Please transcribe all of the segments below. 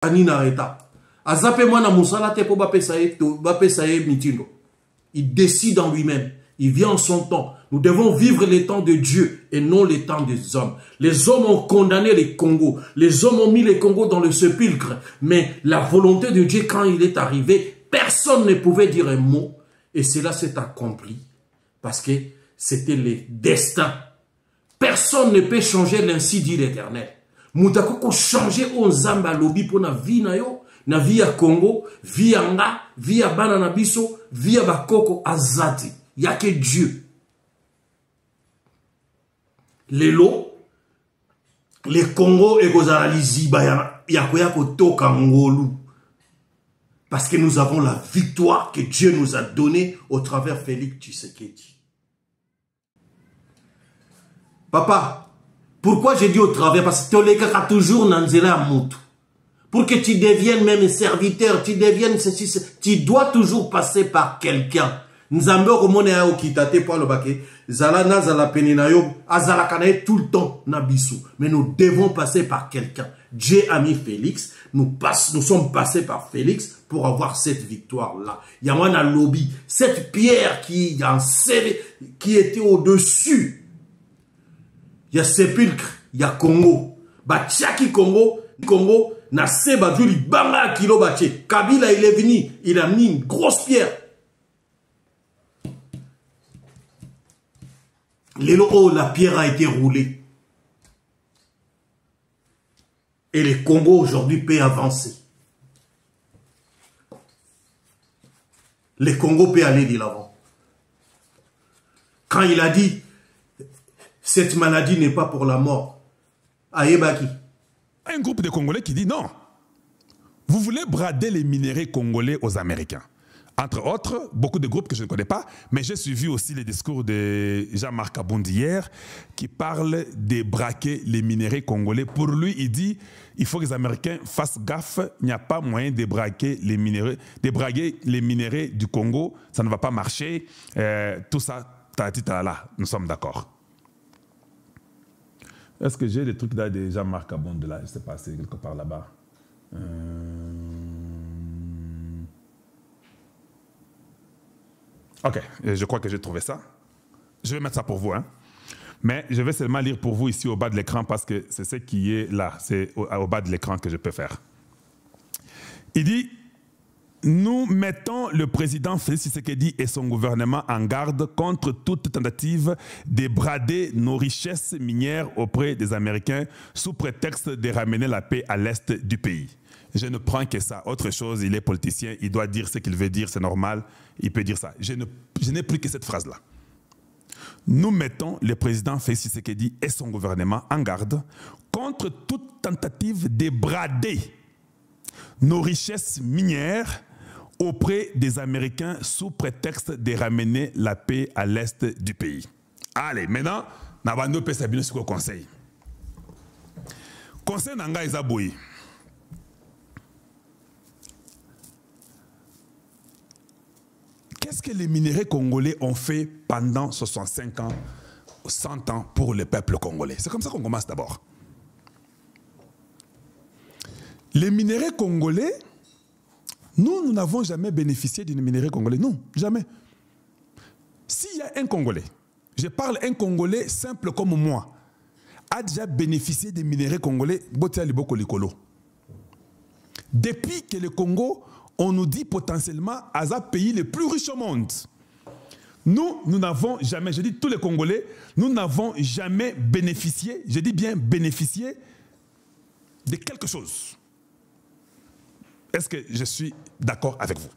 Anina Reta. Azape mwana musala te po bapesaye mitindo. Il décide en lui-même. Il vient en son temps. Nous devons vivre les temps de Dieu et non les temps des hommes. Les hommes ont condamné les Congos. Les hommes ont mis les Congos dans le sépulcre. Mais la volonté de Dieu, quand il est arrivé, personne ne pouvait dire un mot. Et cela s'est accompli. Parce que c'était le destin. Personne ne peut changer l'ainsi dit l'Éternel. Moutakoko changer au Zamba lobby pour na vie na yo, na vie ya Congo, vie ya nga, vie ya bana na biso, vie ya bakoko azati. Il n'y a que Dieu. Lelo, les Congo et Gozaraliziba ya toka ngolu. Parce que nous avons la victoire que Dieu nous a donnée au travers Félix Tshisekedi. Papa, pourquoi j'ai dit au travers? Parce que Toleka toujours Nanzela Moutou. Pour que tu deviennes même serviteur, tu deviennes ceci, tu dois toujours passer par quelqu'un. Nzambe komone ya okitate po alobake zala na zala penina yo azala kanae tout le temps na biso. Mais nous devons passer par quelqu'un. Dieu a mis Félix, nous sommes passés par Félix pour avoir cette victoire-là. Yamana lobby, cette pierre qui était au-dessus. Il y a sépulcre, il y a Congo. Bachaki Congo, na seba juli banga kilo baché. Kabila il est venu, il a mis une grosse pierre. La pierre a été roulée. Et le Congo aujourd'hui peut avancer. Le Congo peut aller de l'avant. Quand il a dit, cette maladie n'est pas pour la mort. Aïebaki. Un groupe de Congolais qui dit non. Vous voulez brader les minéraux congolais aux Américains. Entre autres, beaucoup de groupes que je ne connais pas, mais j'ai suivi aussi les discours de Jean-Marc Abondi hier, qui parle de braquer les minéraux congolais. Pour lui, il dit il faut que les Américains fassent gaffe, il n'y a pas moyen de braquer les minéraux, du Congo, ça ne va pas marcher. Tout ça, là, nous sommes d'accord. Est-ce que j'ai des trucs là de Jean-Marc Abondi là? Je ne sais pas, c'est quelque part là-bas. Ok, je crois que j'ai trouvé ça. Je vais mettre ça pour vous, hein. Mais je vais seulement lire pour vous ici au bas de l'écran parce que c'est ce qui est là. C'est au bas de l'écran que je peux faire. Il dit, nous mettons le président Félix Tshisekedi et son gouvernement en garde contre toute tentative de brader nos richesses minières auprès des Américains sous prétexte de ramener la paix à l'est du pays. Je ne prends que ça. Autre chose, il est politicien, il doit dire ce qu'il veut dire, c'est normal, il peut dire ça. Je n'ai plus que cette phrase-là. Nous mettons le président Félix Tshisekedi et son gouvernement en garde contre toute tentative de brader nos richesses minières auprès des Américains sous prétexte de ramener la paix à l'est du pays. Allez, maintenant, nous allons passer sur le conseil. Conseil Nanga Isaboui. Qu'est-ce que les minéraux congolais ont fait pendant 65 ans, 100 ans pour le peuple congolais? C'est comme ça qu'on commence d'abord. Les minéraux congolais, nous n'avons jamais bénéficié d'une minéraux congolais. Non, jamais. S'il y a un Congolais, je parle un Congolais simple comme moi, a déjà bénéficié des minéraux congolais, depuis que le Congo, on nous dit potentiellement à un pays le plus riche au monde. Nous n'avons jamais, je dis tous les Congolais, nous n'avons jamais bénéficié, je dis bien bénéficié de quelque chose. Est-ce que je suis d'accord avec vous?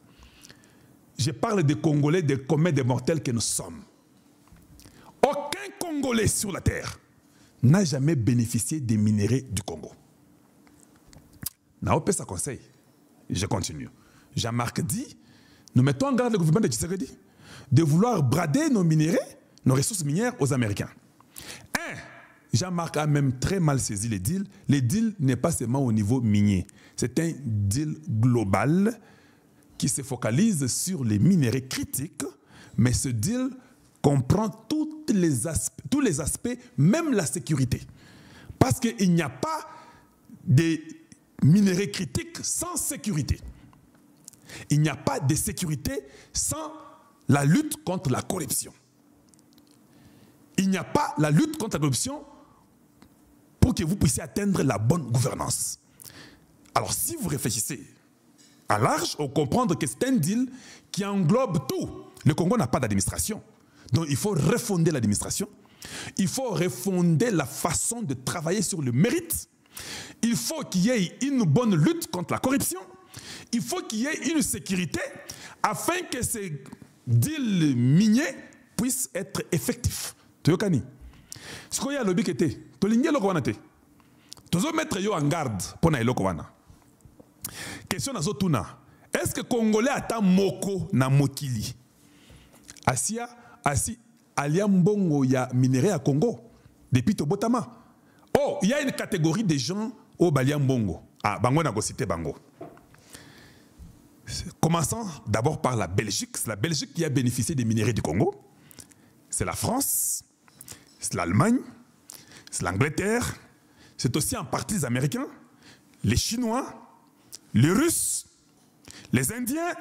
Je parle des Congolais, des combien de mortels que nous sommes. Aucun Congolais sur la terre n'a jamais bénéficié des minéraux du Congo. N'a pas ça conseil. Je continue. Jean-Marc dit, nous mettons en garde le gouvernement de Tshisekedi de vouloir brader nos minéraux, nos ressources minières aux Américains. Jean-Marc a même très mal saisi les deals. Les deals n'est pas seulement au niveau minier. C'est un deal global qui se focalise sur les minéraux critiques, mais ce deal comprend tous les aspects, même la sécurité. Parce qu'il n'y a pas de minerais critiques sans sécurité. Il n'y a pas de sécurité sans la lutte contre la corruption. Il n'y a pas la lutte contre la corruption pour que vous puissiez atteindre la bonne gouvernance. Alors si vous réfléchissez à large, on comprend que c'est un deal qui englobe tout. Le Congo n'a pas d'administration. Donc il faut refonder l'administration. Il faut refonder la façon de travailler sur le mérite. Il faut qu'il y ait une bonne lutte contre la corruption. Il faut qu'il y ait une sécurité afin que ces deals miniers puissent être effectifs. Toyokani. Ce qu'il y a lobby qui était, tolingi eloko wana te. Tozo mettre yo en garde pour na eloko wana. Question nazo tuna. Est-ce que Congolais ata moko na mokili? Asia, asi alia mbongo ya minerai à Congo depuis Tobotama. Oh, il y a une catégorie de gens au balia mbongo. Ah, bango na go cité bango. Commençons d'abord par la Belgique. C'est la Belgique qui a bénéficié des minerais du Congo. C'est la France, c'est l'Allemagne, c'est l'Angleterre, c'est aussi en partie les Américains, les Chinois, les Russes, les Indiens,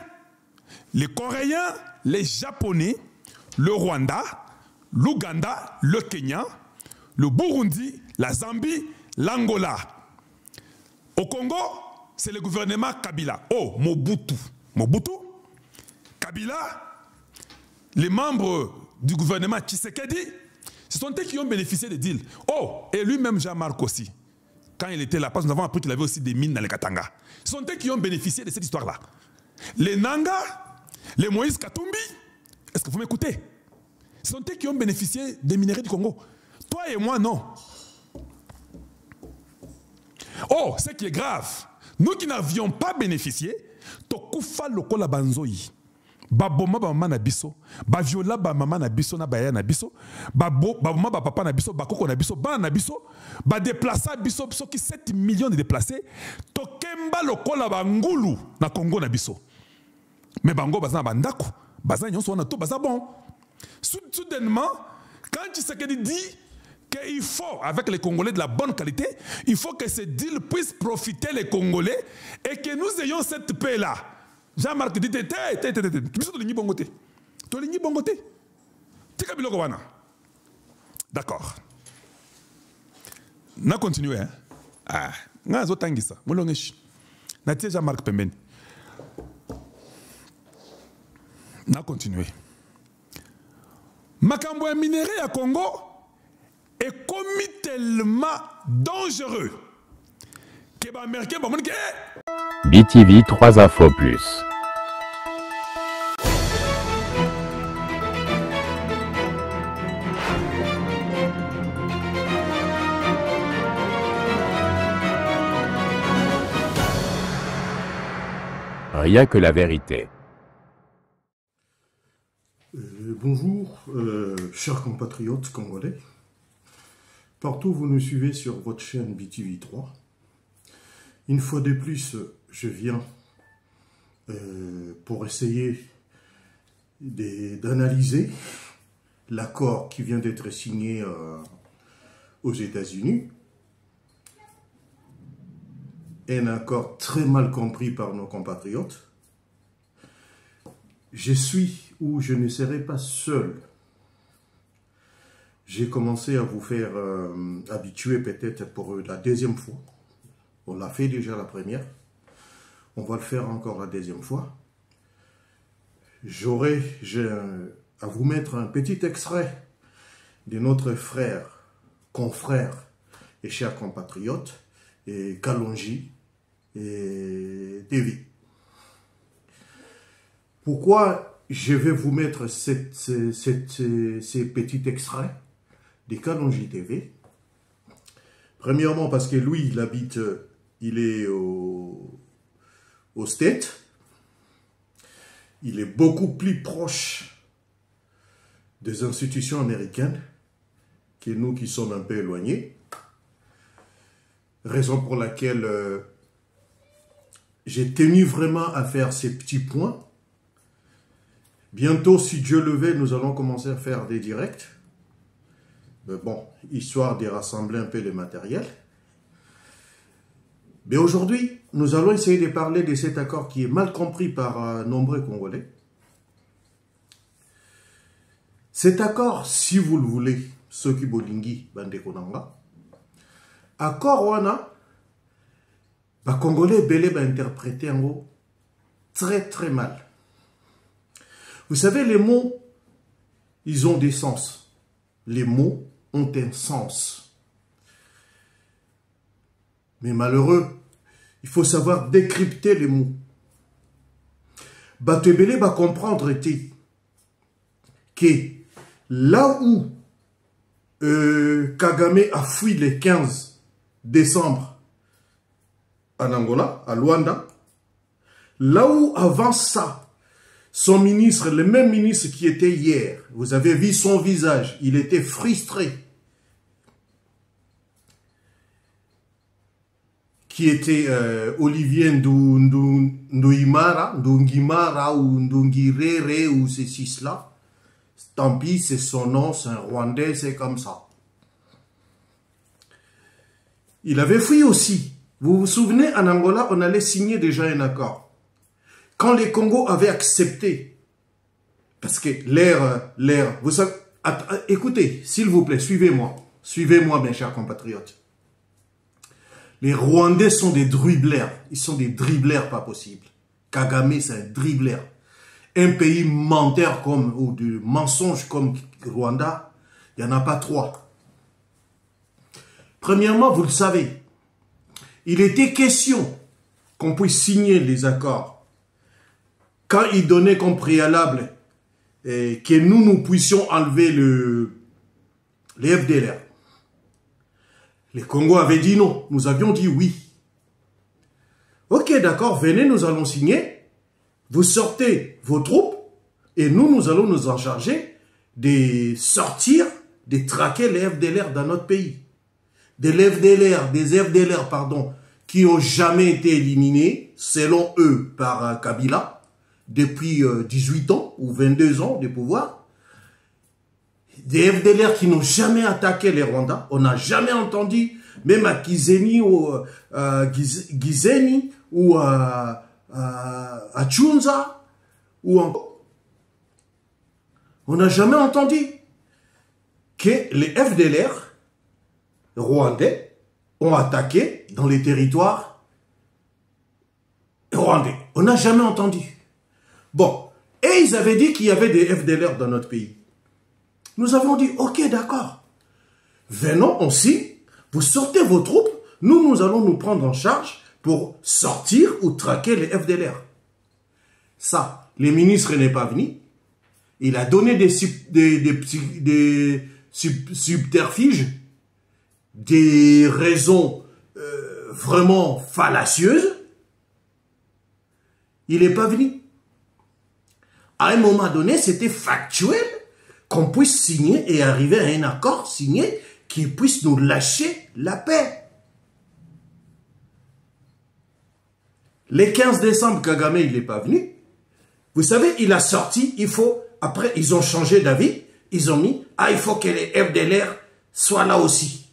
les Coréens, les Japonais, le Rwanda, l'Ouganda, le Kenya, le Burundi, la Zambie, l'Angola. Au Congo, c'est le gouvernement Kabila. Oh, Mobutu. Mobutu, Kabila, les membres du gouvernement Tshisekedi, ce sont eux qui ont bénéficié des deals. Oh, et lui-même Jean-Marc aussi. Quand il était là, parce que nous avons appris qu'il avait aussi des mines dans les Katanga. Ce sont eux qui ont bénéficié de cette histoire-là. Les Nanga, les Moïse Katumbi, est-ce que vous m'écoutez? Ce sont eux qui ont bénéficié des minerais du Congo. Toi et moi, non. Oh, ce qui est grave, nous qui n'avions pas bénéficié, tokufa lokola banzoi. Baboma ba mama na biso, ba viola ba mama na biso na baya na biso, baboma ba papa na biso, ba koko na biso, ba na biso, ba déplacer biso biso qui 7 millions de déplacés, tokemba lokola bangulu na Congo na biso. Mais bango baza bandako, baza nyonso wana to baza bon. Soudainement, quand Tshisekedi dit qu'il faut, avec les Congolais de la bonne qualité, il faut que ce deal puisse profiter les Congolais et que nous ayons cette paix-là. Jean-Marc dit, d'accord. On a continué. Ah, on a zotangisa. Natie Jean-Marc Pembeni. On a continué. Makambo ya minerai à Congo est commis tellement dangereux que les Américains vont dire BTV 3 infos plus. Rien que la vérité. Bonjour, chers compatriotes congolais. Partout où vous nous suivez sur votre chaîne BTV3. Une fois de plus, je viens pour essayer d'analyser l'accord qui vient d'être signé aux États-Unis. Un accord très mal compris par nos compatriotes. Je suis ou je ne serai pas seul. J'ai commencé à vous faire habituer peut-être pour la deuxième fois. On l'a fait déjà la première. On va le faire encore la deuxième fois. J'aurai à vous mettre un petit extrait de notre frère, confrère et cher compatriote, et Kalonji et Devi. Pourquoi je vais vous mettre ces petits extraits de Kalonji TV? Premièrement, parce que lui, il habite, il est au States. Il est beaucoup plus proche des institutions américaines que nous qui sommes un peu éloignés. Raison pour laquelle j'ai tenu vraiment à faire ces petits points. Bientôt, si Dieu le veut, nous allons commencer à faire des directs. Bon, histoire de rassembler un peu le matériel. Mais aujourd'hui, nous allons essayer de parler de cet accord qui est mal compris par nombreux Congolais. Cet accord, si vous le voulez, ceux qui bolingi, bande konanga, accord wana, les Congolais belé ba interprété en gros très très mal. Vous savez, les mots, ils ont des sens. Les mots ont un sens. Mais malheureux, il faut savoir décrypter les mots. Batebele va comprendre que là où Kagame a fui le 15 décembre en Angola, à Luanda, là où avant ça, son ministre, le même ministre qui était hier, vous avez vu son visage, il était frustré. Qui était Olivier Ndouimara, Ndungimara ou Ndungirere ou ceci, cela. Tant pis, c'est son nom, c'est un Rwandais, c'est comme ça. Il avait fui aussi. Vous vous souvenez, en Angola, on allait signer déjà un accord. Quand les Congos avaient accepté, parce que l'air, vous savez, écoutez, s'il vous plaît, suivez-moi, mes chers compatriotes. Les Rwandais sont des dribblers, ils sont des dribblers pas possible. Kagame, c'est un dribbler. Un pays menteur comme, ou de mensonge comme Rwanda, il n'y en a pas trois. Premièrement, vous le savez, il était question qu'on puisse signer les accords quand il donnait comme préalable que nous puissions enlever les FDLR. Les Congos avaient dit non, nous avions dit oui. Ok, d'accord, venez, nous allons signer. Vous sortez vos troupes et nous allons nous en charger de sortir, de traquer les FDLR dans notre pays. Des FDLR, pardon, qui n'ont jamais été éliminés, selon eux, par Kabila, depuis 18 ans ou 22 ans de pouvoir. Des FDLR qui n'ont jamais attaqué les Rwandais. On n'a jamais entendu, même à Gisenyi ou à Tchunza, ou encore. On n'a jamais entendu que les FDLR rwandais ont attaqué dans les territoires rwandais. On n'a jamais entendu. Bon, et ils avaient dit qu'il y avait des FDLR dans notre pays. Nous avons dit, ok, d'accord. Venons aussi, vous sortez vos troupes, nous allons nous prendre en charge pour sortir ou traquer les FDLR. Ça, le ministre n'est pas venu. Il a donné des subterfuges, des raisons vraiment fallacieuses. Il n'est pas venu. À un moment donné, c'était factuel qu'on puisse signer et arriver à un accord signé qui puisse nous lâcher la paix. Le 15 décembre, Kagame, il n'est pas venu. Vous savez, il a sorti, après, ils ont changé d'avis, ils ont mis, il faut que les FDLR soient là aussi.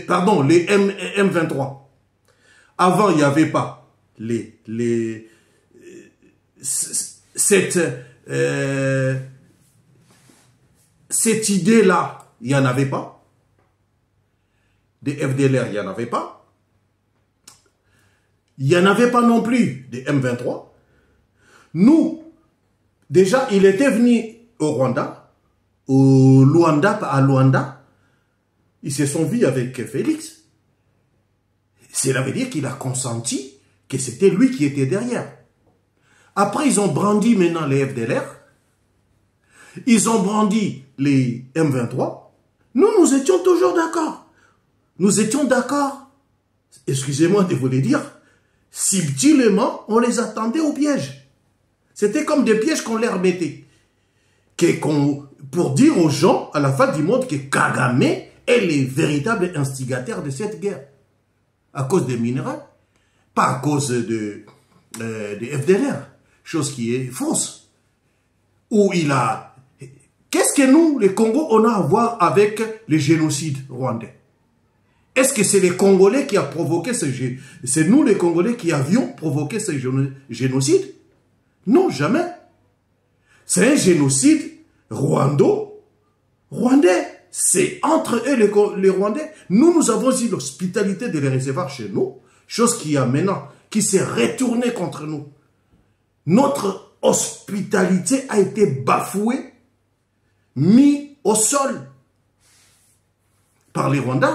Pardon, les M23. Avant, il n'y avait pas cette idée-là, il n'y en avait pas. Des FDLR, il n'y en avait pas. Il n'y en avait pas non plus des M23. Nous, déjà, il était venu au Rwanda, à Luanda. Ils se sont vus avec Félix. Cela veut dire qu'il a consenti que c'était lui qui était derrière. Après, ils ont brandi maintenant les FDLR. Ils ont brandi les M23. Nous étions toujours d'accord. Nous étions d'accord. Excusez-moi de vous le dire. Subtilement, on les attendait au piège. C'était comme des pièges qu'on leur mettait. Pour dire aux gens, à la fin du monde, que Kagame est le véritable instigateur de cette guerre. À cause des minéraux. Pas à cause des FDLR. Chose qui est fausse. Où il a... Qu'est-ce que nous, les Congos, on a à voir avec le génocide rwandais? Est-ce que c'est les Congolais qui a provoqué ce génocide? C'est nous les Congolais qui avions provoqué ce génocide? Non, jamais. C'est un génocide rwandais. C'est entre eux les Rwandais. Nous avons eu l'hospitalité de les recevoir chez nous, chose qui a maintenant, qui s'est retournée contre nous. Notre hospitalité a été bafouée, mis au sol par les Rwandais.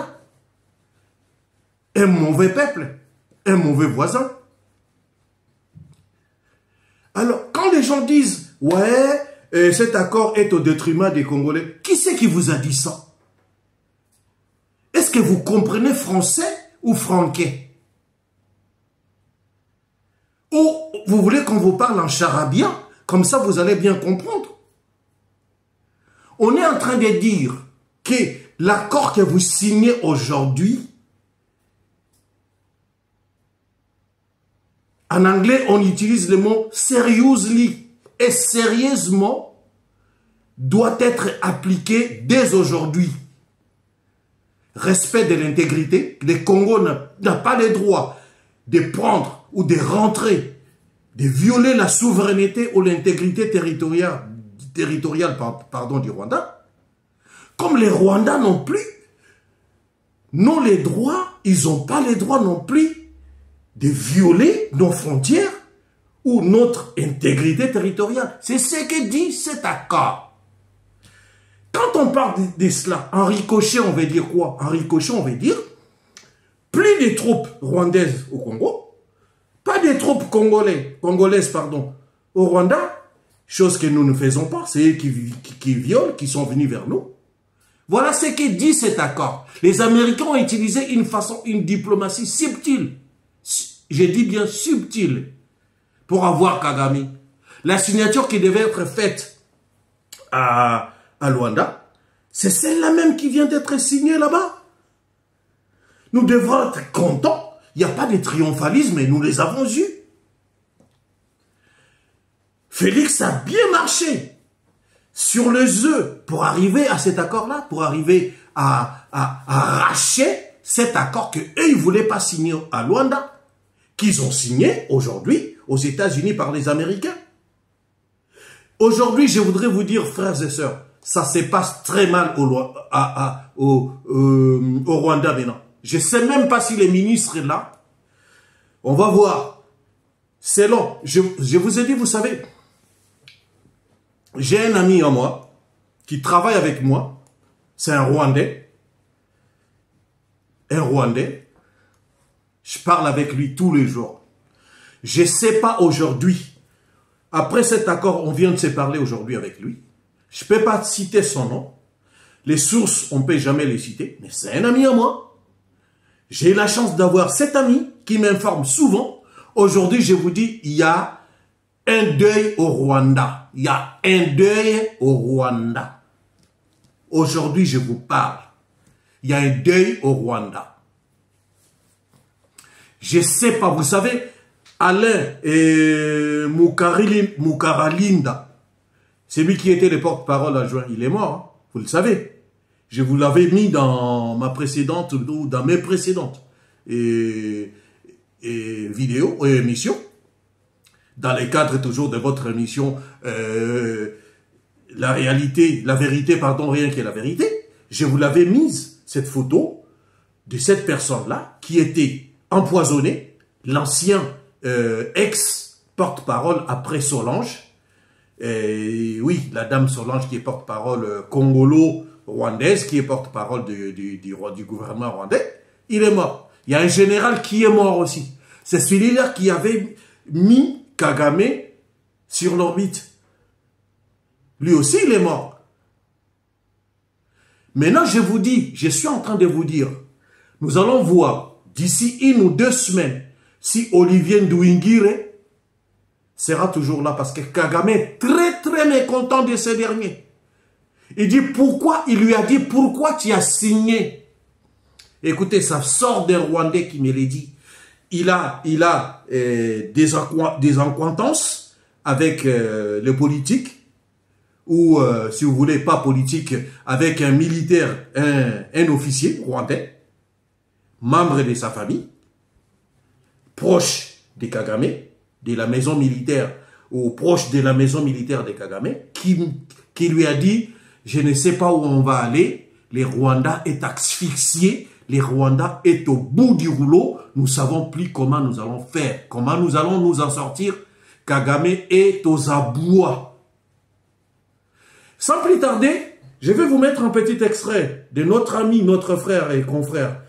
Un mauvais peuple, un mauvais voisin. Alors, quand les gens disent, ouais, cet accord est au détriment des Congolais, qui c'est qui vous a dit ça? Est-ce que vous comprenez français ou franquais? Ou vous voulez qu'on vous parle en charabia? Comme ça, vous allez bien comprendre. On est en train de dire que l'accord que vous signez aujourd'hui, en anglais, on utilise le mot seriously. Et sérieusement, doit être appliqué dès aujourd'hui. Respect de l'intégrité. Le Congo n'a pas le droit de prendre ou de rentrer, de violer la souveraineté ou l'intégrité territoriale du Rwanda. Comme les Rwandais non plus, n'ont les droits, ils n'ont pas les droits non plus de violer nos frontières ou notre intégrité territoriale. C'est ce que dit cet accord. Quand on parle de cela, en ricochet, on veut dire quoi? En ricochet, on veut dire plus de troupes rwandaises au Congo, pas de troupes congolaises au Rwanda, chose que nous ne faisons pas, c'est eux qui violent, qui sont venus vers nous. Voilà ce que dit cet accord. Les Américains ont utilisé une diplomatie subtile. Je dis bien subtile, pour avoir Kagame. La signature qui devait être faite à Luanda, c'est celle-là même qui vient d'être signée là-bas. Nous devons être contents. Il n'y a pas de triomphalisme et nous les avons eus. Félix a bien marché sur les œufs pour arriver à cet accord-là, pour arriver à arracher cet accord qu'eux, ils ne voulaient pas signer à Luanda, qu'ils ont signé aujourd'hui aux États-Unis par les Américains. Aujourd'hui, je voudrais vous dire, frères et sœurs, ça se passe très mal au Rwanda maintenant. Je ne sais même pas si les ministres là, on va voir. C'est long. Je vous ai dit, vous savez, j'ai un ami à moi qui travaille avec moi. C'est un Rwandais. Un Rwandais. Je parle avec lui tous les jours. Je ne sais pas aujourd'hui. Après cet accord, on vient de se parler aujourd'hui avec lui. Je ne peux pas citer son nom. Les sources, on ne peut jamais les citer. Mais c'est un ami à moi. J'ai la chance d'avoir cet ami qui m'informe souvent. Aujourd'hui, je vous dis, il y a un deuil au Rwanda. Il y a un deuil au Rwanda. Aujourd'hui, je vous parle. Il y a un deuil au Rwanda. Je ne sais pas, vous savez, Alain Mukaralinda, c'est lui qui était le porte-parole adjoint, il est mort, hein, vous le savez. Je vous l'avais mis dans ma précédente, ou dans mes précédentes vidéos, émissions, dans le cadre toujours de votre émission, la vérité, pardon, rien que la vérité. Je vous l'avais mise, cette photo de cette personne-là qui était empoisonnée, l'ancien ex-porte-parole après Solange. Oui, la dame Solange qui est porte-parole congolo-rwandaise, qui est porte-parole du gouvernement rwandais, il est mort. Il y a un général qui est mort aussi. C'est celui-là qui avait mis Kagame sur l'orbite. Lui aussi, il est mort. Maintenant, je vous dis, je suis en train de vous dire, nous allons voir d'ici 1 ou 2 semaines si Olivier Nduhingire sera toujours là parce que Kagame est très très mécontent de ce dernier. Il dit pourquoi, il lui a dit pourquoi tu as signé. Écoutez, ça sort des Rwandais qui me l'a dit. Il a des acquaintances avec les politiques, ou si vous voulez pas politique, avec un militaire, un officier rwandais. membre de sa famille, proche de Kagame, de la maison militaire, ou proche de la maison militaire de Kagame, qui lui a dit, je ne sais pas où on va aller, le Rwanda est asphyxié, le Rwanda est au bout du rouleau, nous ne savons plus comment nous allons faire, comment nous allons nous en sortir. Kagame est aux abois. Sans plus tarder, je vais vous mettre un petit extrait de notre ami, notre frère et confrère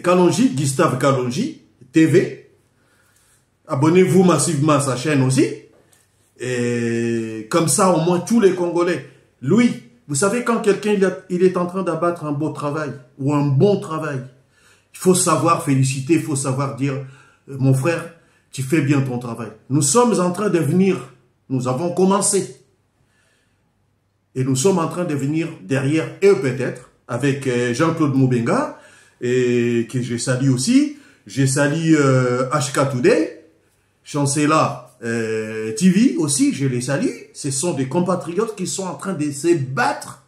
Kalonji, Gustave Kalonji, TV. Abonnez-vous massivement à sa chaîne aussi. Et comme ça, au moins, tous les Congolais. Lui, vous savez, quand quelqu'un il est en train d'abattre un beau travail ou un bon travail, il faut savoir féliciter, il faut savoir dire, mon frère, tu fais bien ton travail. Nous sommes en train de venir, nous avons commencé. Et nous sommes en train de venir derrière eux peut-être, avec Jean-Claude Moubenga, et que je salue aussi. Je salue HK Today, Chancela TV aussi, je les salue. Ce sont des compatriotes qui sont en train de se battre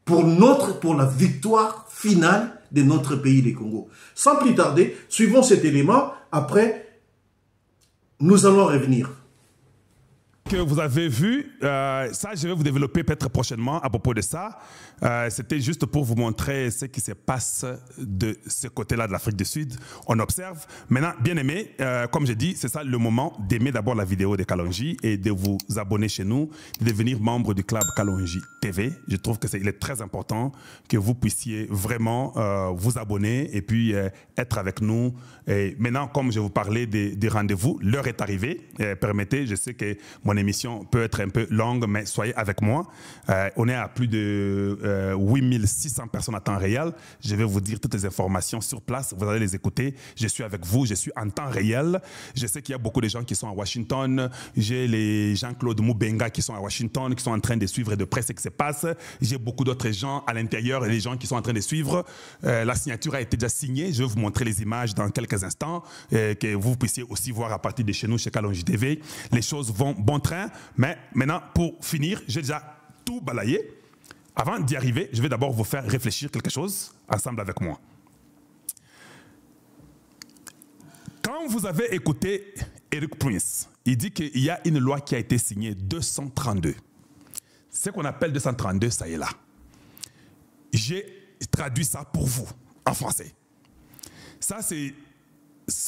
pour la victoire finale de notre pays, les Congo. Sans plus tarder, suivons cet élément. Après, nous allons revenir. Que vous avez vu, ça je vais vous développer peut-être prochainement à propos de ça. C'était juste pour vous montrer ce qui se passe de ce côté-là de l'Afrique du Sud. On observe. Maintenant, bien aimé, comme je dis, c'est ça le moment d'aimer d'abord la vidéo de Kalonji et de vous abonner chez nous, de devenir membre du club Kalonji TV. Je trouve que il est très important que vous puissiez vraiment vous abonner et puis être avec nous. Et maintenant, comme je vous parlais des rendez-vous, l'heure est arrivée. Permettez, je sais que mon émission peut être un peu longue, mais soyez avec moi. On est à plus de 8600 personnes à temps réel. Je vais vous dire toutes les informations sur place. Vous allez les écouter. Je suis avec vous. Je suis en temps réel. Je sais qu'il y a beaucoup de gens qui sont à Washington. J'ai les Jean-Claude Moubenga qui sont à Washington, qui sont en train de suivre de près ce qui se passe. J'ai beaucoup d'autres gens à l'intérieur et les gens qui sont en train de suivre. La signature a été déjà signée. Je vais vous montrer les images dans quelques instants, que vous puissiez aussi voir à partir de chez nous, chez Kalonji TV. Les choses vont bon train. Mais maintenant, pour finir, j'ai déjà tout balayé. Avant d'y arriver, je vais d'abord vous faire réfléchir quelque chose ensemble avec moi. Quand vous avez écouté Eric Prince, il dit qu'il y a une loi qui a été signée, 232. Ce qu'on appelle 232, ça y est là. J'ai traduit ça pour vous, en français. Ça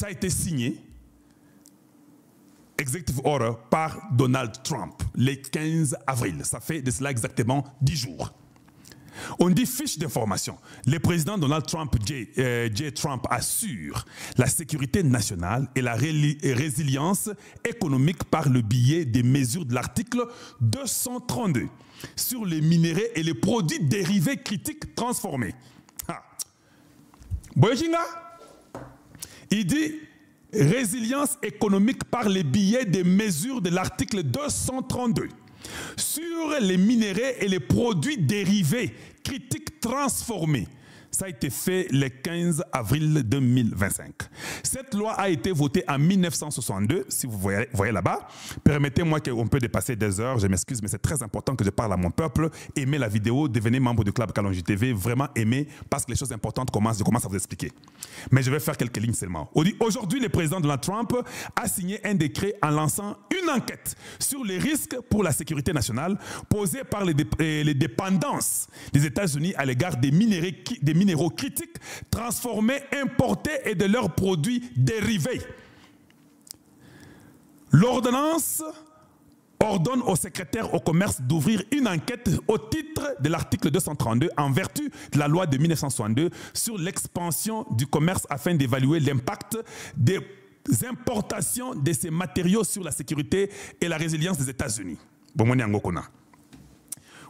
a été signé, Executive Order, par Donald Trump, le 15 avril. Ça fait de cela exactement 10 jours. On dit fiche d'information. Le président Donald Trump, J. Trump, assure la sécurité nationale et la résilience économique par le biais des mesures de l'article 232 sur les minéraux et les produits dérivés critiques transformés. Boyinga, il dit résilience économique par le biais des mesures de l'article 232 sur les minéraux et les produits dérivés critiques transformés. Ça a été fait le 15 avril 2025. Cette loi a été votée en 1962, si vous voyez là-bas. Permettez-moi qu'on peut dépasser des heures, je m'excuse, mais c'est très important que je parle à mon peuple. Aimez la vidéo, devenez membre du club Kalonji TV, vraiment aimez, parce que les choses importantes je commence à vous expliquer. Mais je vais faire quelques lignes seulement. Aujourd'hui, le président Donald Trump a signé un décret en lançant une enquête sur les risques pour la sécurité nationale posés par les dépendances des États-Unis à l'égard des minéraux critiques transformés, importés et de leurs produits dérivés. L'ordonnance ordonne au secrétaire au commerce d'ouvrir une enquête au titre de l'article 232 en vertu de la loi de 1962 sur l'expansion du commerce afin d'évaluer l'impact des importations de ces matériaux sur la sécurité et la résilience des États-Unis.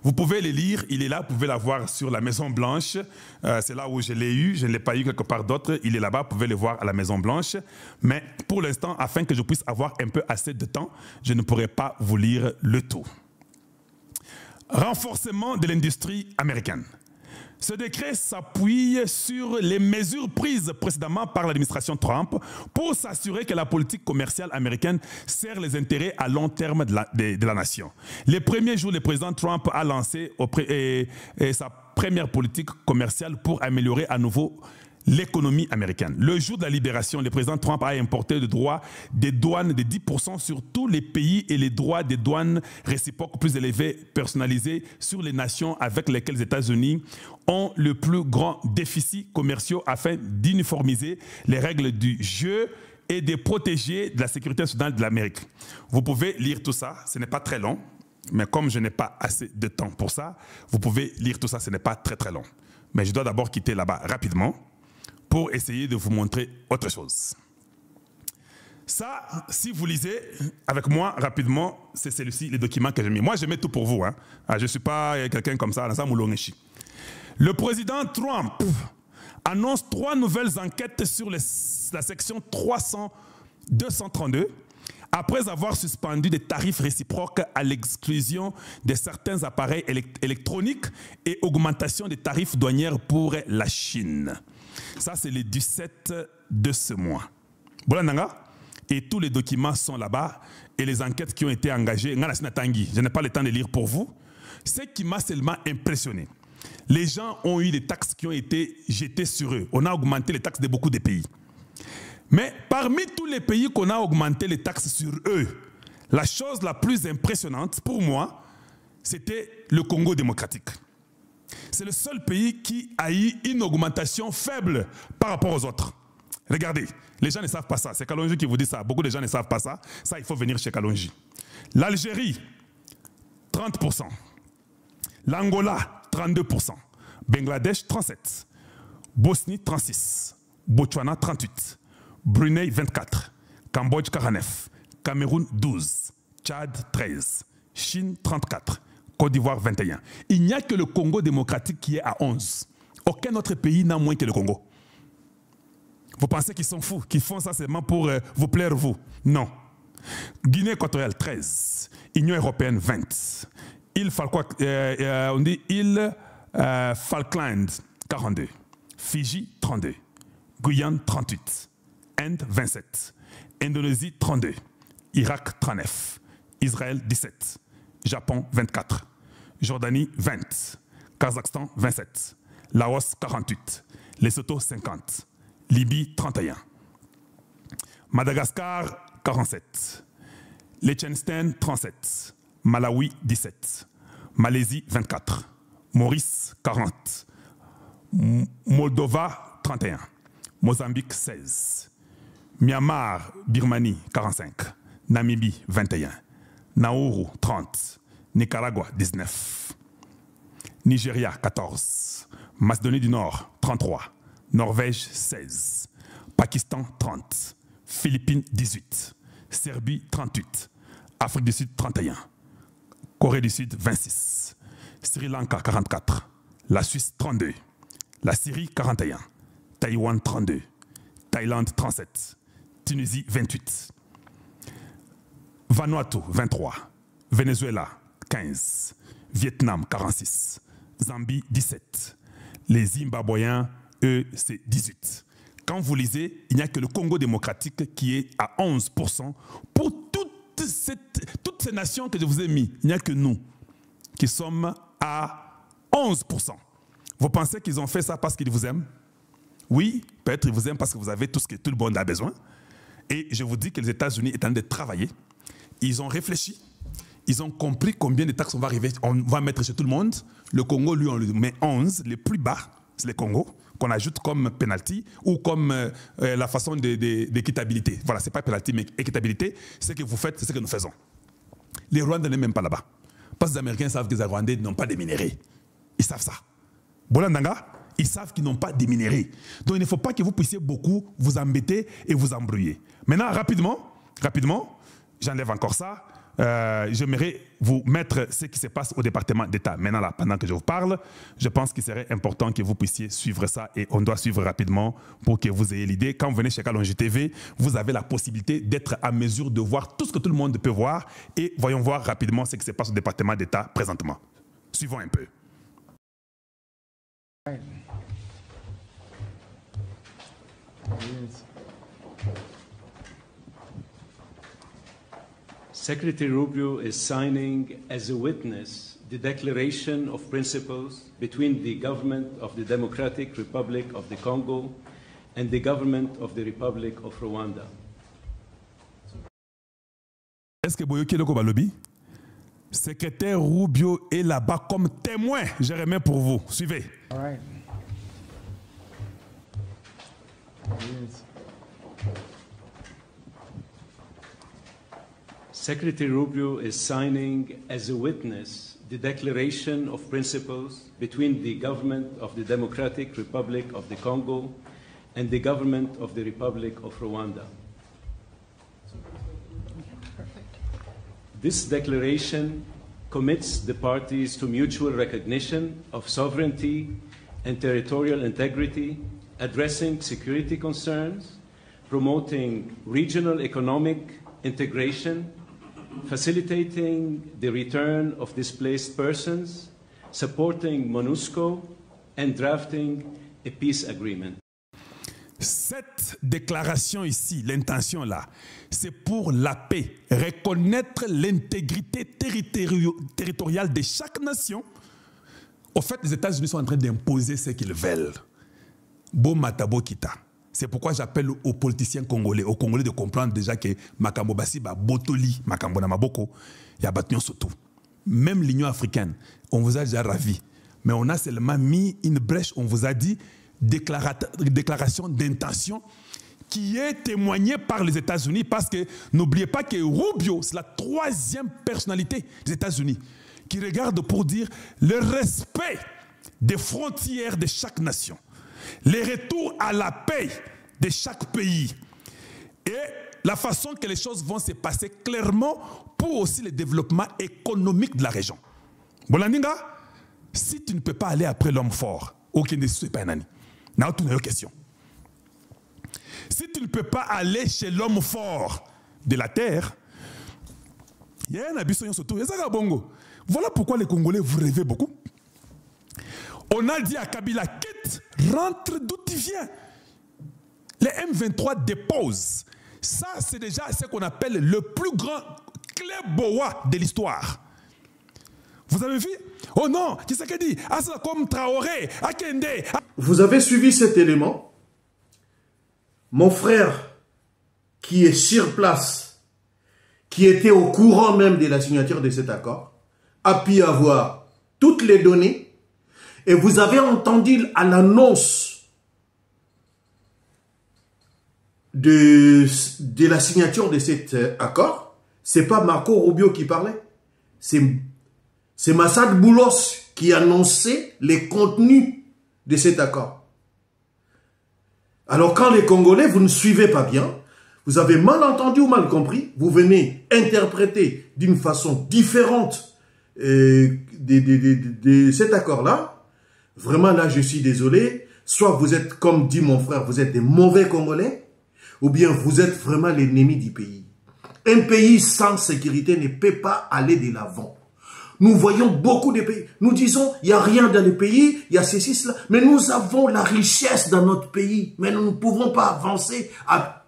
Vous pouvez les lire, il est là, vous pouvez la voir sur la Maison Blanche. C'est là où je l'ai eu, je ne l'ai pas eu quelque part d'autre. Il est là-bas, vous pouvez le voir à la Maison Blanche. Mais pour l'instant, afin que je puisse avoir un peu assez de temps, je ne pourrai pas vous lire le tout. Renforcement de l'industrie américaine. Ce décret s'appuie sur les mesures prises précédemment par l'administration Trump pour s'assurer que la politique commerciale américaine sert les intérêts à long terme de la nation. Les premiers jours, le président Trump a lancé première politique commerciale pour améliorer à nouveau l'économie américaine. Le jour de la libération, le président Trump a importé le droit des douanes de 10% sur tous les pays et les droits des douanes réciproques plus élevés personnalisés sur les nations avec lesquelles les États-Unis ont le plus grand déficit commerciaux afin d'uniformiser les règles du jeu et de protéger de la sécurité nationale de l'Amérique. Vous pouvez lire tout ça, ce n'est pas très long, mais comme je n'ai pas assez de temps pour ça, vous pouvez lire tout ça, ce n'est pas très très long. Mais je dois d'abord quitter là-bas rapidement pour essayer de vous montrer autre chose. Ça, si vous lisez avec moi rapidement, c'est celui-ci, les documents que j'ai mis. Moi, je mets tout pour vous. Hein. Je ne suis pas quelqu'un comme ça, Le président Trump annonce 3 nouvelles enquêtes sur la section 232 après avoir suspendu des tarifs réciproques à l'exclusion de certains appareils électroniques et augmentation des tarifs douanières pour la Chine. Ça, c'est le 17 de ce mois. Et tous les documents sont là-bas et les enquêtes qui ont été engagées. Je n'ai pas le temps de lire pour vous. Ce qui m'a seulement impressionné, les gens ont eu des taxes qui ont été jetées sur eux. On a augmenté les taxes de beaucoup de pays. Mais parmi tous les pays qu'on a augmenté les taxes sur eux, la chose la plus impressionnante pour moi, c'était le Congo démocratique. C'est le seul pays qui a eu une augmentation faible par rapport aux autres. Regardez, les gens ne savent pas ça. C'est Kalonji qui vous dit ça. Beaucoup de gens ne savent pas ça. Ça, il faut venir chez Kalonji. L'Algérie, 30%. L'Angola, 32%. Bangladesh, 37%. Bosnie, 36%. Botswana, 38%. Brunei, 24%. Cambodge, 49%. Cameroun, 12%. Tchad, 13%. Chine, 34%. Côte d'Ivoire, 21%. Il n'y a que le Congo démocratique qui est à 11%. Aucun autre pays n'a moins que le Congo. Vous pensez qu'ils sont fous, qu'ils font ça seulement pour vous plaire, vous? Non. Guinée équatoriale, 13%. Union européenne, 20%. Falkland, 42%. Fidji, 32%. Guyane, 38%. Inde, 27%. Indonésie, 32%. Irak, 39%. Israël, 17%. Japon, 24%. Jordanie, 20%. Kazakhstan, 27%. Laos, 48%. Lesotho, 50%. Libye, 31%. Madagascar, 47%. Liechtenstein, 37%. Malawi, 17%. Malaisie, 24%. Maurice, 40%. Moldova, 31%. Mozambique, 16%. Myanmar, Birmanie, 45%. Namibie, 21%. Nauru, 30%. Nicaragua, 19%. Nigeria, 14%. Macédonie du Nord, 33%. Norvège, 16%. Pakistan, 30%. Philippines, 18%. Serbie, 38%. Afrique du Sud, 31%. Corée du Sud, 26%. Sri Lanka, 44%. La Suisse, 32%. La Syrie, 41%. Taïwan, 32%. Thaïlande, 37%. Tunisie, 28%. Vanuatu, 23%. Venezuela, 15%. Vietnam, 46%. Zambie, 17%. Les Zimbabwéens, eux, c'est 18%. Quand vous lisez, il n'y a que le Congo démocratique qui est à 11%. Pour toutes ces nations que je vous ai mis, il n'y a que nous qui sommes à 11%. Vous pensez qu'ils ont fait ça parce qu'ils vous aiment? Oui, peut-être ils vous aiment parce que vous avez tout ce que tout le monde a besoin. Et je vous dis que les États-Unis étant en train de travailler, ils ont réfléchi, ils ont compris combien de taxes on va mettre chez tout le monde. Le Congo, lui, on lui met 11, les plus bas, c'est le Congo, qu'on ajoute comme penalty ou comme la façon d'équitabilité. Voilà, ce n'est pas penalty, mais équitabilité, ce que vous faites, c'est ce que nous faisons. Les Rwandais n'est même pas là-bas. Parce que les Américains savent que les Rwandais n'ont pas de minerais. Ils savent ça. Bolandanga, ils savent qu'ils n'ont pas de minerais. Donc il ne faut pas que vous puissiez beaucoup vous embêter et vous embrouiller. Maintenant, rapidement, j'enlève encore ça. J'aimerais vous mettre ce qui se passe au département d'État. Maintenant, là, pendant que je vous parle, je pense qu'il serait important que vous puissiez suivre ça et on doit suivre rapidement pour que vous ayez l'idée. Quand vous venez chez Kalonji TV, vous avez la possibilité d'être à mesure de voir tout ce que tout le monde peut voir et voyons voir rapidement ce qui se passe au département d'État présentement. Suivons un peu. Secretary Rubio is signing as a witness the Declaration of Principles between the government of the Democratic Republic of the Congo and the government of the Republic of Rwanda. Est-ce que Boyoki Loko Balobi? Secrétaire Rubio est là-bas comme témoin. J'ai remis pour vous. Suivez. All right. Secretary Rubio is signing as a witness the Declaration of Principles between the government of the Democratic Republic of the Congo and the government of the Republic of Rwanda. This declaration commits the parties to mutual recognition of sovereignty and territorial integrity, addressing security concerns, promoting regional economic integration, facilitating the return of displaced persons, supporting MONUSCO, and drafting a peace agreement. Cette déclaration ici, l'intention là, c'est pour la paix, reconnaître l'intégrité territoriale de chaque nation. Au fait, les États-Unis sont en train d'imposer ce qu'ils veulent. Bo matabo kita. C'est pourquoi j'appelle aux politiciens congolais, aux Congolais de comprendre déjà que Makambo Bassi ba botoli, Makambo na maboko, y a battu surtout. Même l'Union africaine, on vous a déjà ravi, mais on a seulement mis une brèche, on vous a dit déclaration d'intention qui est témoignée par les États-Unis, parce que n'oubliez pas que Rubio, c'est la troisième personnalité des États-Unis qui regarde pour dire le respect des frontières de chaque nation, le retour à la paix de chaque pays et la façon que les choses vont se passer clairement pour aussi le développement économique de la région. Bolandinga, si tu ne peux pas aller après l'homme fort, aucun ne soit pas un ami. N'a aucune question. Si tu ne peux pas aller chez l'homme fort de la terre, il y a un abyssin surtout. Voilà pourquoi les Congolais vous rêvez beaucoup. On a dit à Kabila, quitte, rentre d'où tu viens. Les M23 déposent. Ça, c'est déjà ce qu'on appelle le plus grand clé-boa de l'histoire. Vous avez vu? Oh non, qui c'est qui dit? Asa comme Traoré, Akende. Vous avez suivi cet élément? Mon frère, qui est sur place, qui était au courant même de la signature de cet accord, a pu avoir toutes les données. Et vous avez entendu à l'annonce de la signature de cet accord, c'est pas Marco Rubio qui parlait, c'est Massad Boulos qui annonçait les contenus de cet accord. Alors quand les Congolais, vous ne suivez pas bien, vous avez mal entendu ou mal compris, vous venez interpréter d'une façon différente de cet accord-là. Vraiment là, je suis désolé. Soit vous êtes, comme dit mon frère, vous êtes des mauvais Congolais, ou bien vous êtes vraiment l'ennemi du pays. Un pays sans sécurité ne peut pas aller de l'avant. Nous voyons beaucoup de pays. Nous disons, il n'y a rien dans le pays, il y a ceci, cela. Mais nous avons la richesse dans notre pays. Mais nous ne pouvons pas avancer à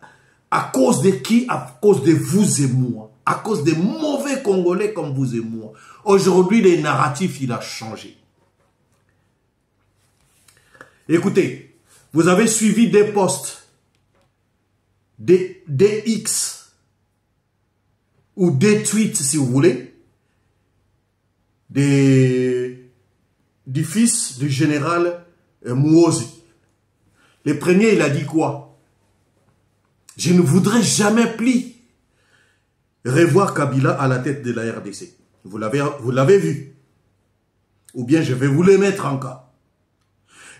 cause de qui? À cause de vous et moi. À cause des mauvais Congolais comme vous et moi. Aujourd'hui, le narratif, il a changé. Écoutez, vous avez suivi des posts, des X, ou des tweets, si vous voulez, du fils du général Muhoozi. Le premier, il a dit quoi? Je ne voudrais jamais plus revoir Kabila à la tête de la RDC. Vous l'avez vu. Ou bien je vais vous le mettre en cas.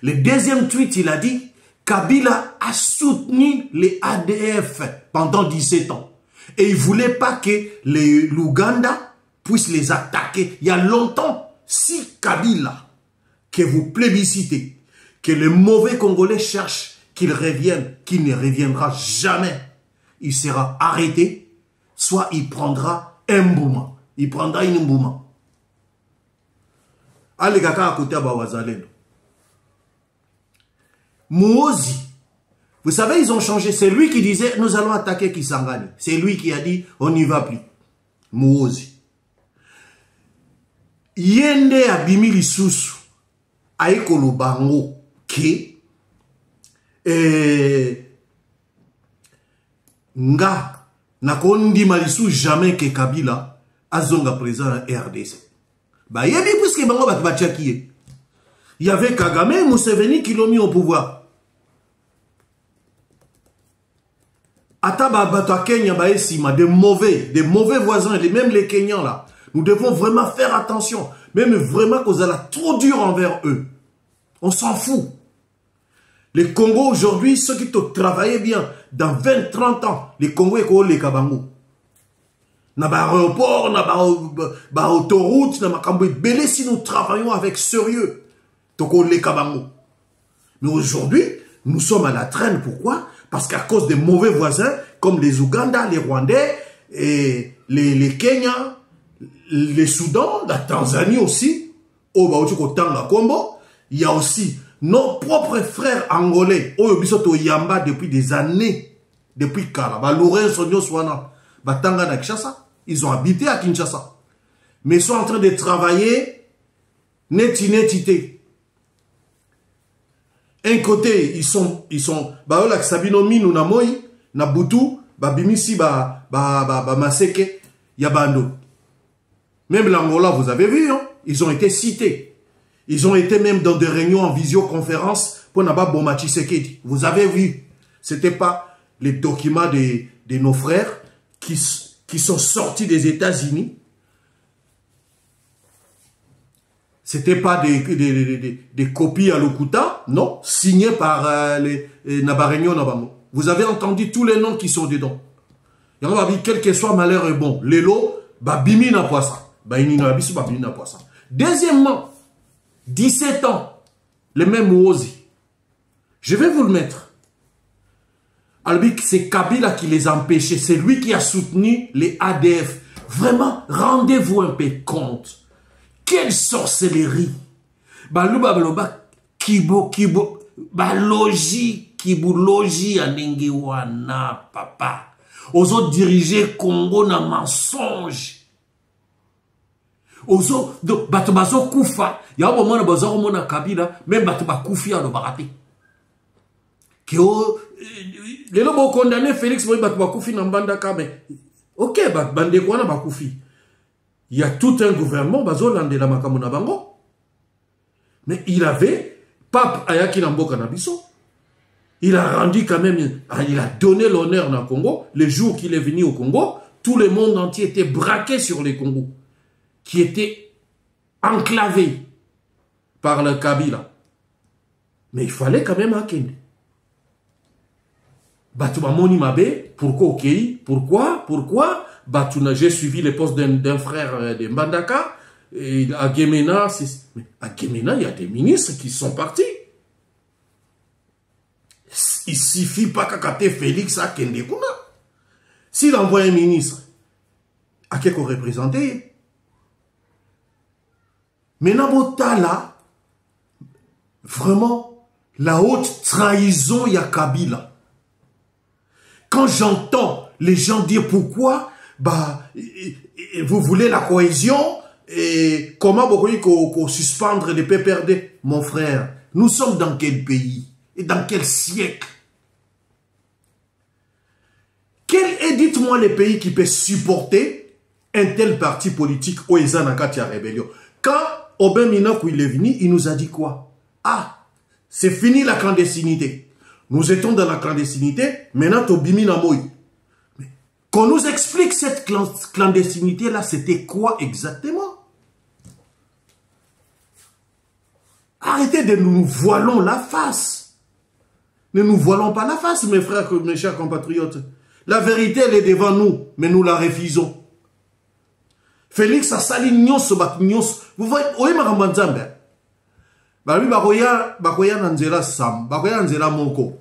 Le deuxième tweet, il a dit, Kabila a soutenu les ADF pendant 17 ans. Et il ne voulait pas que l'Ouganda puisse les attaquer. Il y a longtemps, si Kabila, que vous plébiscitez, que les mauvais Congolais cherchent qu'il revienne, qu'il ne reviendra jamais, il sera arrêté, soit il prendra un mouvement. Il prendra une mouvement. Allez, gaka à côté à Bawazalendo. Muhoozi, vous savez, ils ont changé. C'est lui qui disait, nous allons attaquer Kisangani. C'est lui qui a dit, on n'y va plus. Muhoozi. yende abimi lisusu aekolo bango ke nga nakondima lisusu jamais ke Kabila azonga président na RDC. Bah yebi puisque bango bat batiaki. Il y avait Kagame, Museveni qui l'ont mis au pouvoir. Ataba Bata Kenya Baesima, des mauvais voisins, et même les Kenyans là. Nous devons vraiment faire attention. Même vraiment qu'on a trop dur envers eux. On s'en fout. Les Congos aujourd'hui, ceux qui travaillent bien, dans 20-30 ans, les Congos et les Kabango. Na ba aéroport, na ba autoroute, na makambo belé si nous travaillons avec sérieux. Toko les Kabango. Mais aujourd'hui, nous sommes à la traîne. Pourquoi? Parce qu'à cause des mauvais voisins, comme les Ouganda, les Rwandais, et les Kenyans, les Soudan, la Tanzanie aussi, au Baoutouko Tanga Kombo, il y a aussi nos propres frères angolais, au Bisoto Yamba depuis des années, depuis Kala, Lorenzo Nyoswana, Batanga na Kinshasa, ils ont habité à Kinshasa. Mais ils sont en train de travailler netité. Un côté, ils sont, bah, là, Sabino Minou na Moi, na Boutou, bah, Bimisi, bah, Maseke, Yabando. Même l'Angola, vous avez vu, hein, ils ont été cités. Ils ont été même dans des réunions en visioconférence pour Naba Bomati Sekedi. Vous avez vu. C'était pas les documents de nos frères qui sont sortis des États-Unis. C'était pas des copies à l'Okuta, non, signées par les Nabarénions Nabamo. Vous avez entendu tous les noms qui sont dedans. Et on va dire, quel que soit malheur et bon, Lelo, Babimi na poisson. Deuxièmement, 17 ans, les mêmes Ouozi. Je vais vous le mettre. Albik, c'est Kabila qui les a empêchés. C'est lui qui a soutenu les ADF. Vraiment, rendez-vous un peu compte. Quelle sorcellerie! Kibo, logi anengewana, papa. Aux autres diriger Congo na mensonge. Aux autres, batubazo kufa. Ya un moment bazo mona Kabila, même batuba kufi à l'obarate. Que les lobos condamné Félix Moïse batuba kufi na mbandaka, mais ok, bande kwa na bakufi. Il y a tout un gouvernement, Bazolande la Makamuna Bango. Mais il avait, Pape Ayaki Namboka Nabiso, il a rendu quand même, il a donné l'honneur dans le Congo. Le jour qu'il est venu au Congo, tout le monde entier était braqué sur les Congos, qui étaient enclavés par le Kabila. Mais il fallait quand même Akende. Batouba Moni Mabe, pourquoi ok? Pourquoi Batuna, j'ai suivi les postes d'un frère de Mbandaka, et à Gemena, mais à Gemena, il y a des ministres qui sont partis. Il suffit pas qu'à Félix à Kendekuna. S'il envoie un ministre, à qui qu'on représentait? Mais Nabota là, vraiment, la haute trahison, il y a Kabila. Quand j'entends les gens dire pourquoi, vous voulez la cohésion et comment vous voulez qu'on suspendre les PPRD? Mon frère, nous sommes dans quel pays et dans quel siècle? Quel est, dites-moi, les pays qui peut supporter un tel parti politique au Ezanakatia Rébellion? Quand Aubin Minok il est venu, il nous a dit quoi? Ah, c'est fini la clandestinité. Nous étions dans la clandestinité, maintenant Tobimi Namoy. Qu'on nous explique cette clandestinité-là, c'était quoi exactement? Arrêtez de nous voilons la face. Ne nous voilons pas la face, mes frères, mes chers compatriotes. La vérité, elle est devant nous, mais nous la refusons. Félix a sali nyonso bat nyonso. Vous voyez, oye makambanzambe. Lui bakoya nanzela sam, bakoya nanzela moko.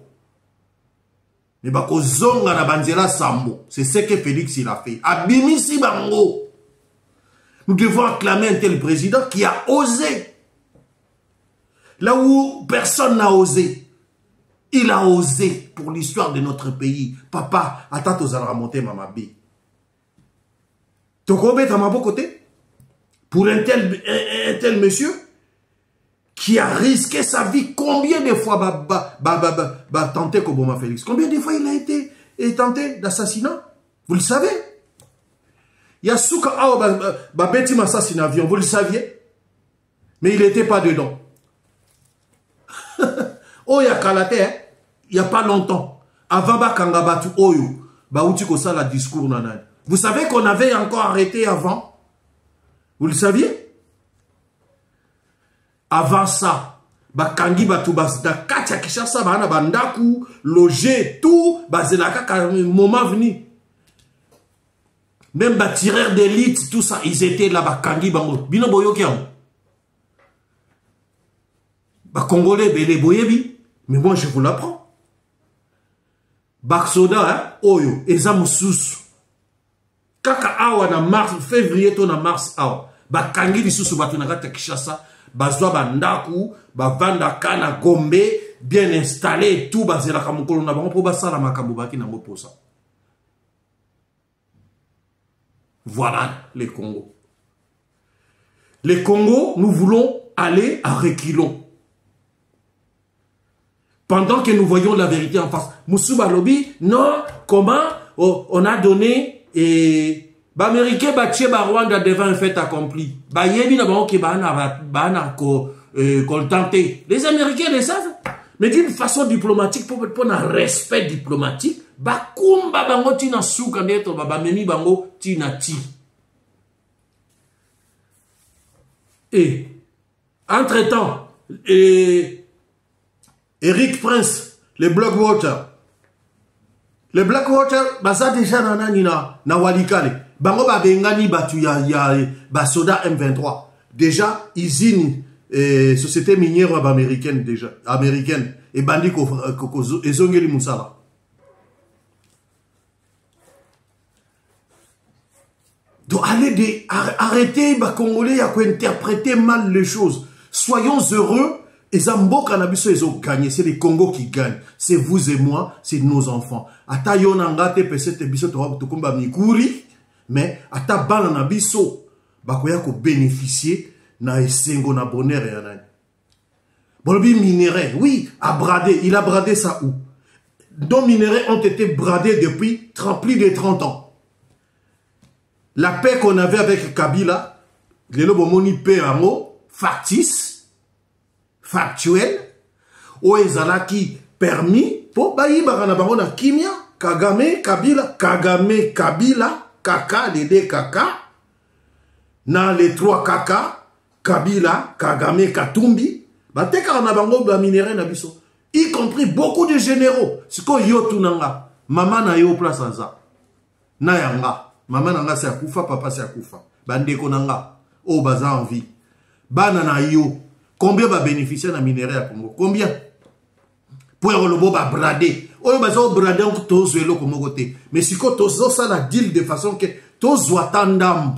Mais bako zonga na banzela sambo. C'est ce que Félix il a fait. Abimisi bango. Nous devons acclamer un tel président qui a osé. Là où personne n'a osé. Il a osé pour l'histoire de notre pays. Papa, attends aux allons remonter mamabi. Tokobe ta mabo côté. pour un tel monsieur qui a risqué sa vie. Combien de fois tenté Koboma Félix? Combien de fois il a été tenté d'assassinat? Vous le savez? Il y a Souka Beti m'assassine avion, vous le saviez? Mais il n'était pas dedans. Oh, il y a Kalate, il n'y a pas longtemps. Avant Bakangabatu Oyo, Baouti Kosala discours nanani. Vous savez qu'on avait encore arrêté avant? Vous le saviez? Avant ça, Bakangi Batubas, Katia Kishasa, Bana Bandaku, logé, tout, Bazelaka, moment venu. Même tireurs d'élite, tout ça, ils étaient là, Bakangi Bango. Bino Boyokian. Congolais, Bele Boyebi. Mais moi, je vous l'apprends. Baksoda, Oyo, Ezamoussous. Kaka awa na mars, février, to na mars awa. Bakangi lisusu batunaka Kishasa. Bazwa bandaku, bavanda kana Gombe, bien installé et tout, bazela kamukolo na bango, po basala makambo baki na moposa. Voilà les Congo. Les Congo, nous voulons aller à reculons. Pendant que nous voyons la vérité en face. Moussouba Lobi, non, comment on a donné et Américain batché Rwanda devant un fait accompli. Yebi na bango ke bana contenté. Les Américains le savent. Mais d'une façon diplomatique, pour un respect diplomatique, kumba bango tina souka neto memi bango tina ti. Et entre-temps, Eric Prince, les Blackwater, ça déjà na Walikale. Bango ba bengani batu ya soda M23. Déjà, usine société minière américaine déjà. Américaine. Et bandi ezongeli musala. Donc arrêtez les Congolais à interpréter mal les choses. Soyons heureux. Et Zambo Kanabiso, ils ont gagné. C'est les Congos qui gagnent. C'est vous et moi, c'est nos enfants. Ata yonangate pesete biso tokumba mikuri. Mais ata bana na biso bakoya ko bénéficier na esengo na bonheur ya nani. Bolobi minerais, oui, a bradé, il a bradé ça où? Nos minerais ont été bradés depuis plus de 30 ans. La paix qu'on avait avec Kabila, le lobomoni paix en mot, factice, factuel, o ezalaki permis pour bayi barana barona kimia, Kagame, Kabila, Kaka, les deux Kaka, dans les 3 Kaka, Kabila, Kagame, Katumbi, bateka na bango ba minéré na biso, y compris beaucoup de généraux. Siko yo tunanga, maman na yo place aza, na yanga, maman nanga c'est akufa, papa c'est akufa, bande konanga, oh baza en vie, bana na yo, combien va bénéficier na minéré à Congo, combien? Pour le bo ba brader. Oyo bazo brader on tozo elo comme côté. Mais si ko tozo ça la deal de façon que tozo atandam.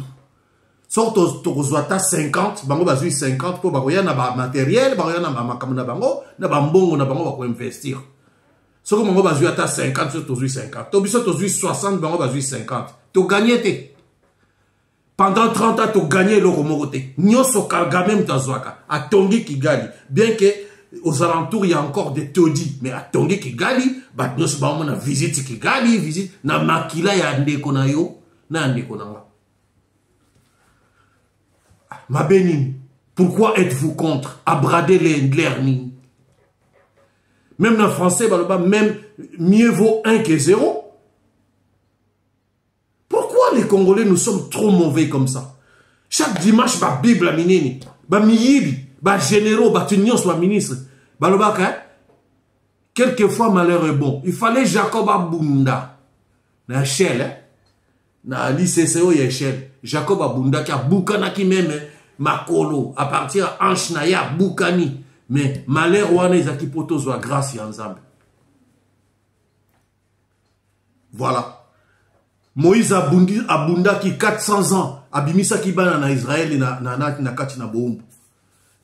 So tozo ata 50, bango bazui 50 pour bakoya na ba matériel, bakoya na ba makamuna bango, na ba mbongo na bango ba ko investir. So ko bango bazui ata 50 so tozo 50. To biso tozo 60 bango bazui 50. To gagner te. Pendant 30 ans to gagner lo comme côté. Nyoso Kagame mtazwaka, atongi Kigali, bien que aux alentours, il y a encore des taudis. Mais à Tongi Kigali, nous avons visite Kigali, visite na Makila ya ndeko na yo, na ndeko na nga. Ma béni, pourquoi êtes-vous contre à brader l'hernie? Même en français, même mieux vaut 1 que 0. Pourquoi les Congolais nous sommes trop mauvais comme ça? Chaque dimanche, ma Bible a mineni, ma miyibi. Bah généraux, bah tunions soit ministre. Bah le bac, quelquefois malheur est bon. Il fallait Jacob Abunda. Na Shell, na l'ICCO y Shell. Jacob Abunda qui a Boukana qui même Makolo. À partir Anche Naya Boukani. Mais malheur ouane zaki poto soit grâce et ensemble. Voilà. Moïse Abunda qui 400 ans. Abimisa qui bana na Israël et na kati na boumbu.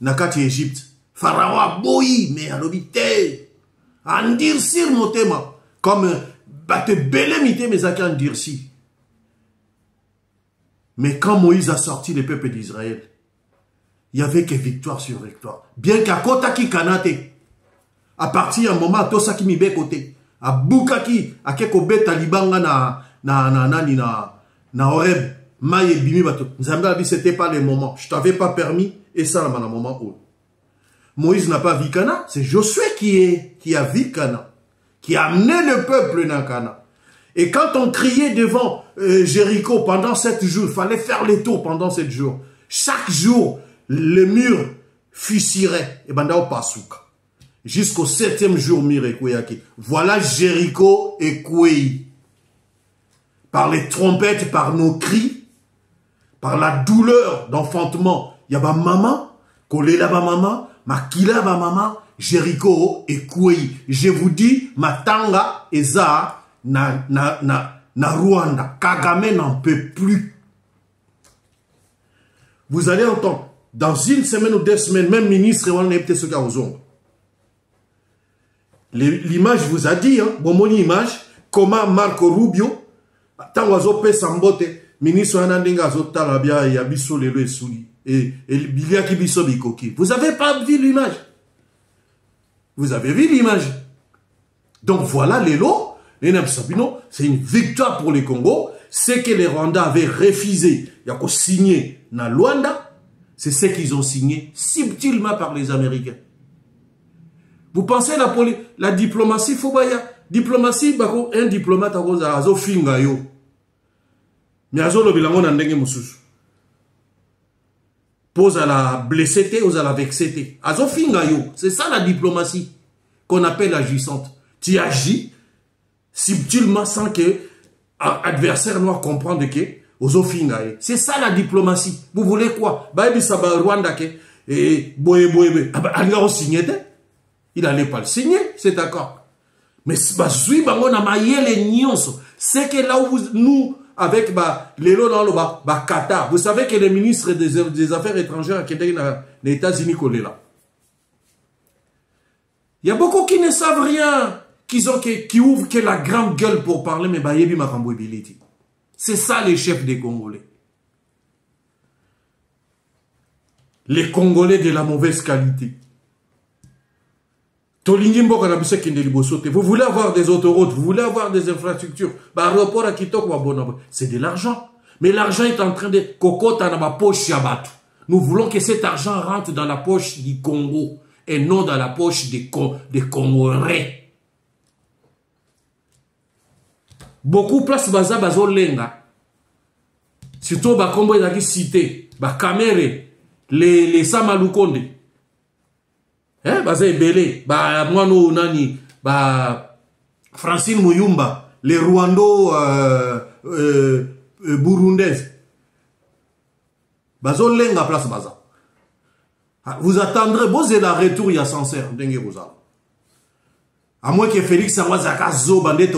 Nakati Égypte. Pharaon a boyi, mais alobité. Andircir motema. Comme, te belé mité, mais zaki andirci. Mais quand Moïse a sorti le peuple d'Israël, il n'y avait que victoire sur victoire. Bien qu'à Kotaki Kanate, à partir d'un moment, tout ça qui m'y bet côté, à Boukaki, à Kekobe Talibanga na Horeb, Maïe Bimi Bato. Nzamba dit c'était pas le moment. Je t'avais pas permis, et ça, là, moment où. Moïse n'a pas vu Cana, c'est Josué qui a vu Cana, qui a amené le peuple dans Cana. Et quand on criait devant Jéricho pendant 7 jours, il fallait faire les tours pendant 7 jours. Chaque jour, le mur fussirait. Et bandao pasouka. Jusqu'au 7e jour, mur et Kouéaki. Voilà Jéricho et Kouéi. Par les trompettes, par nos cris, par la douleur d'enfantement. Il y a ba maman, Kolela ba maman, Makila ba maman, Jéricho et Kouéi. Je vous dis, Matanga et Za, na Rwanda. Kagame n'en peut plus. Vous allez entendre, dans une semaine ou 2 semaines, même ministre, on est peut-être ce cas aux ongles. L'image vous a dit, hein, bon, mon image, comment Marco Rubio, tant oiseau pe sambote, ministre Anandinga Zotalabia et Abisso Lelo et Souli, et Bilia Kibiso Bikoki. Vous n'avez pas vu l'image. Vous avez vu l'image. Donc voilà, Lelo. C'est une victoire pour les Congo. Ce que les Rwandais avaient refusé, il y a qu'à signer dans Luanda, c'est ce qu'ils ont signé subtilement par les Américains. Vous pensez la diplomatie, diplomatie, un diplomate a finga yo. Mais azo lo bilango nandenge mususu. Pose à la blessé, aux à la vexé. Azo finga yo. C'est ça la diplomatie qu'on appelle agissante. Tu agis subtilement sans que l'adversaire doit comprendre que c'est ça la diplomatie. Vous voulez quoi? Rwanda il n'allait pas le signer, cet accord. Mais c'est que là où nous, avec les lots dans le Qatar, vous savez que le ministre des Affaires étrangères qui est dans les États-Unis, il y a beaucoup qui ne savent rien. Qui ouvrent que la grande gueule pour parler, mais Bayebi Makambo Biliti. C'est ça les chefs des Congolais. Les Congolais de la mauvaise qualité. Vous voulez avoir des autoroutes, vous voulez avoir des infrastructures. Aéroport à Kitoko, c'est de l'argent. Mais l'argent est en train de cocoter dans ma poche Yabat. Nous voulons que cet argent rentre dans la poche du Congo et non dans la poche des Congolais. Beaucoup place baza bazo lenga. Surtout ba kombo ezaki cité, ba Kamere, les Samalukonde. Baza ebele, ba mwano nani, ba Francine Muyumba, les Rwando burundaises. Bazo lenga place baza. Vous attendrez, vous êtes la retour, il y a sincère, dengue vous a. À moins que Félix Sangwa Zaka zo bandé